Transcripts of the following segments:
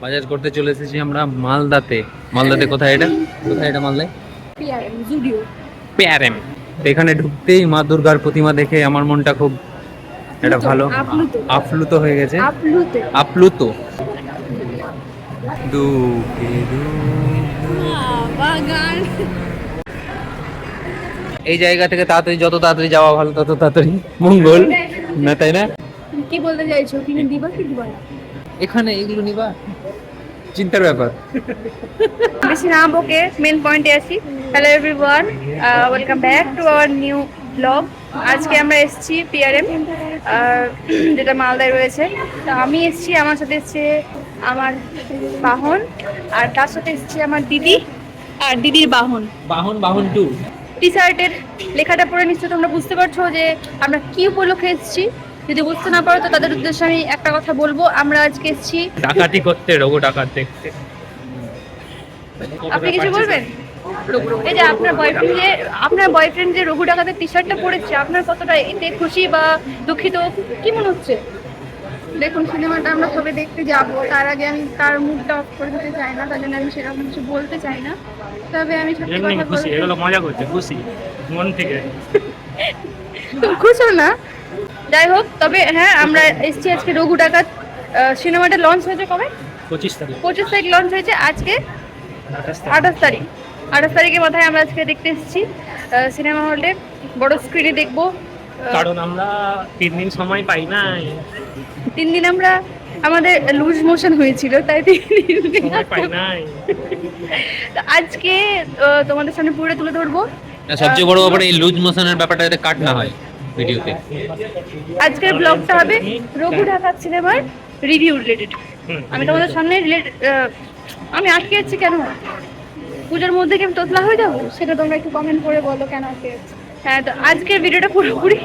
বাজার করতে চলে এসেছি আমরা মালদাতে। মালদাতে কোথায় এটা? কোথায় এটা মালদায়? পিআরএম জুডিও। পিআরএম। এখানে ঢুকতেই মা দুর্গার প্রতিমা দেখে আমার মনটা খুব এটা ভালো আপ্লুত হয়ে গেছে। আপ্লুত আপ্লুত। দুঃখে বাগান। এই জায়গা থেকে তাড়াতাড়ি, যত তাড়াতাড়ি যাওয়া ভালো তত তাড়াতাড়ি মঙ্গল, না তাই না? কি বলতে চাইছো? কিনে দিবা কি দিবা না? এখানে এগুলো নিবা চিন্তার ব্যাপার। বেশি না বকে মেন পয়েন্টে আসি। Hello everyone, welcome back to our new blog. আজকে আমরা এসেছি পিআরএম, যেটা মালদায় রয়েছে। তো আমি এসেছি, আমার সাথে এসছে আমার বাহন, আর তার সাথে এসছে আমার দিদি আর দিদির বাহন। বাহন বাহন টু। টি শার্টের লেখাটা পড়ে নিশ্চয় তোমরা বুঝতে পারছো যে আমরা কি উপলক্ষে এসেছি। যদি বুঝতে না পারো তো তাদের উদ্দেশ্যে আমি একটা কথা বলবো, আমরা আজকে এসেছি ডাকাতি করতে, রঘু ডাকাত দেখতে। আপনি কিছু বলবেন? এই যে আপনার বয়ফ্রেন্ড যে রঘু ডাকাতের টি শার্টটা পরেছে, আপনার কতটা এতে খুশি বা দুঃখিত কি মনে হচ্ছে? দেখুন, সিনেমাটা আমরা সবে দেখতে যাব, তার আগে আমি তার মুডটা অফ করে দিতে চাই না, তার জন্য আমি সেরকম কিছু বলতে চাই না। তবে আমি সত্যি কথা খুশি, বলতে, এগুলো মজা করছে, খুশি মন থেকে। তুমি খুশি না? যাই হোক, তবে হ্যাঁ, আমরা এসেছি আজকে রঘু ডাকাত সিনেমাটা লঞ্চ হয়েছে কবে? 25 তারিখ। 25 তারিখ লঞ্চ হয়েছে, আজকে 28 তারিখ। 28 তারিখের মাথায় আমরা আজকে দেখতে এসেছি সিনেমা হলে, বড় স্ক্রিনে দেখবো। কারণ আমরা 3 দিন সময় পাই না, 3 দিন আমরা আমাদের লুজ মোশন হয়েছিল, তাই 3 দিন সময় পাই নাই। তো আজকে তোমাদের সামনে পুরো তুলে ধরবো। সবচেয়ে বড় ব্যাপার এই লুজ মোশনের ব্যাপারটা যাতে কাট না হয় ভিডিওতে। আজকের ব্লগটা হবে রঘু ডাকাত সিনেমার রিভিউ রিলেটেড। আমি তোমাদের সামনে আমি আটকে যাচ্ছি কেন? পূজার মধ্যে কি আমি তোতলা হয়ে যাবো? সেটা তোমরা একটু কমেন্ট করে বলো কেন আজকে। হ্যাঁ, তো আজকের ভিডিওটা পুরোপুরি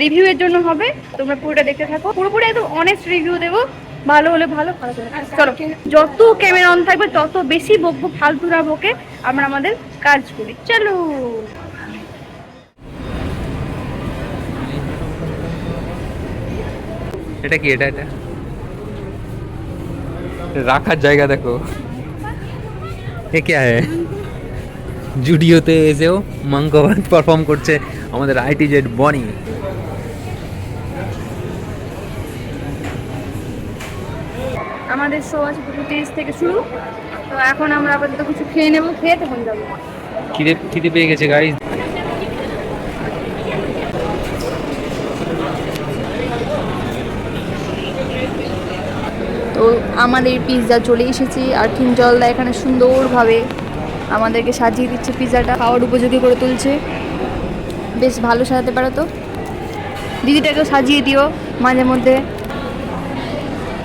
রিভিউ এর জন্য হবে, তোমরা পুরোটা দেখতে থাকো। পুরোপুরি একদম অনেস্ট রিভিউ দেবো, ভালো হলে ভালো, খারাপ হলে খারাপ। চলো, যত ক্যামেরা অন থাকবে তত বেশি বকবো, ফালতু না বকে আমরা আমাদের কাজ করি। চলো। এটা কি? এটা এটা রাখার জায়গা দেখো। এ কে হ্যায়? জুডিওতে এসেও মাঙ্কবাদ পারফর্ম করছে আমাদের আইটিজেড বনি। আমাদের শো আছে 30 থেকে শুরু। তো এখন আমরা আপাতত কিছু খেয়ে নেবো, খেয়ে তখন যাবো। খিদে খিদে পেয়ে গেছে গাইস। তো আমাদের পিৎজা চলে এসেছি, আর জলদা এখানে সুন্দরভাবে আমাদেরকে সাজিয়ে দিচ্ছে, পিৎজাটা খাওয়ার উপযোগী করে তুলছে। বেশ ভালো সাজাতে পারো তো, দিদিটাকেও সাজিয়ে দিও মাঝে মধ্যে।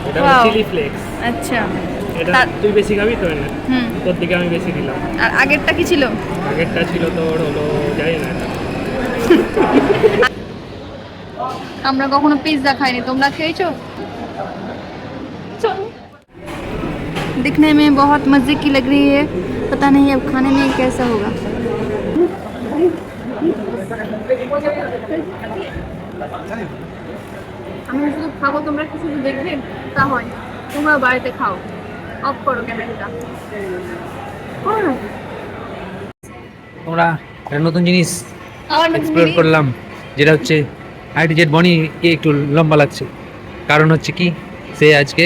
এটা Wow. Chilli flakes. আচ্ছা, এটা তা- তুই বেশি খাবি তো না? হুম। তোর দিকে আমি বেশি দিলাম। আর আগেরটা কি ছিল? আগেরটা ছিল তোর হলো জানি না এটা। আমরা কখনো পিৎজা খাইনি, তোমরা খেয়েছো? दिखने में बहुत मज़े की लग रही है, पता नहीं अब खाने में कैसा होगा। আমি শুধু খাবো, তোমরা কি শুধু দেখবে? তা হয় না, তোমরা বাড়িতে খাও। অফ করো ক্যামেরাটা। তোমরা একটা নতুন জিনিস আমার এক্সপ্লোর করলাম, যেটা হচ্ছে আইটিজেড বনিকে একটু লম্বা লাগছে। কারণ হচ্ছে কি, সে আজকে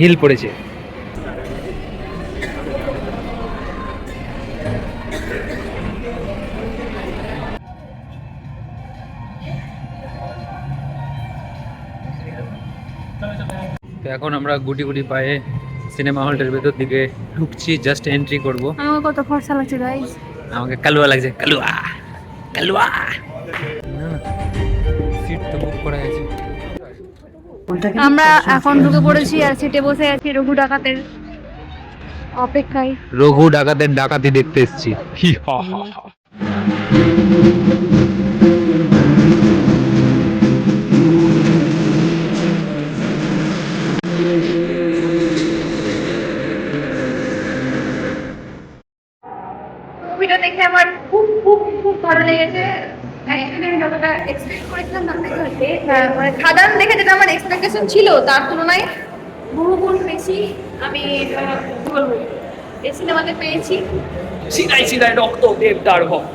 হিল পড়েছে। তো এখন আমরা গুটি গুটি পায়ে সিনেমা হলটার ভেতর দিকে ঢুকছি, জাস্ট এন্ট্রি করব। আমার কত ফর্সা লাগছে গাইস। আমাকে কালুয়া লাগছে, কালুয়া কালুয়া। সিট তো বুক করা আছে। আমরা এখন ঢুকে পড়েছি আর সিটে বসে আছি রঘু ডাকাতের অপেক্ষায়। রঘু ডাকাতের ডাকাতি দেখতে এসেছি। হি হা হা হা। মুভিটা দেখে আমার খুব খুব খুব ভালো লেগেছে। অ্যাকচুয়ালি আমি যতটা এক্সপেক্ট করেছিলাম তার থেকে মানে খাদান দেখে যেটা আমার এক্সপেকটেশন ছিল তার তুলনায় বহুগুণ বেশি আমি কি বলবো এই সিনেমাতে পেয়েছি। সিনাই সিনাই রক্ত দেবদার ভক্ত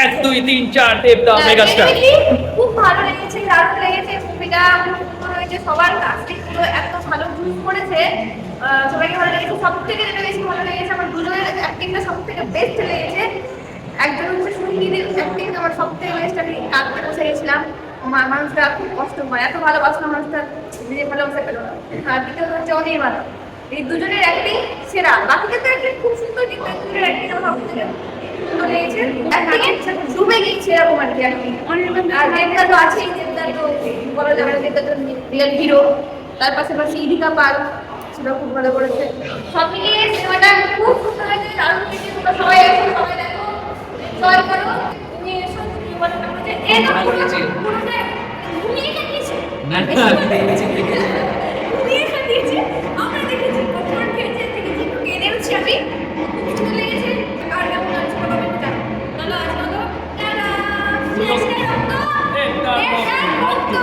1 2 3 4 দেবদা মেগাস্টার। খুব ভালো লেগেছে, দারুণ লেগেছে মুভিটা। মনে হয়েছে সবার কাস্টিং গুলো এত ভালো চুজ করেছে, সবাইকে ভালো লেগেছে। সব থেকে যেটা বেশি ভালো লেগেছে আমার দুজনের অ্যাক্টিংটা সব থেকে বেস্ট লেগেছে। একজন হচ্ছে সুনীলের অ্যাক্টিং আমার সব থেকে বেস্ট, আমি কাঁদতে বসে গেছিলাম। মানুষটা খুব কষ্ট হয়, এত ভালোবাসলো মানুষটা নিজে ভালোবাসা পেল না। আর দ্বিতীয়ত হচ্ছে অনির্বাণ, এই দুজনের অ্যাক্টিং সেরা। বাকিটা তো অ্যাক্টিং খুব সুন্দর, কিন্তু এই দুজনের অ্যাক্টিং আমার সব থেকে সুন্দর লেগেছে। অ্যাক্টিং ডুবে গিয়েছে এরকম আর কি অ্যাক্টিং। আর দেবদা তো আছেই, দেবদা তো বলা যাবে না, দেবদা তো রিয়েল হিরো। তার পাশাপাশি ইদিকা পাল, সেটা খুব ভালো করেছে। সব মিলিয়ে সিনেমাটা খুব সুন্দর হয়েছে, দারুণ হয়েছে। তোমরা সবাই এসো, সবাই দেখো, এনজয় করো। তুমি এসো, তুমি বলো যে এই না পুরোটা ঘুমিয়ে গেছে না না দেখেছি ঘুমিয়ে গেছে। আমরা দেখেছি কখন খেয়েছে, দেখেছি একটু কেঁদেওছি আমি, খুব সুন্দর লেগেছে। আর কেমন লাগছে কমেন্টে জানাও। চলো আজ মতো টাটা। শেষ রক্ত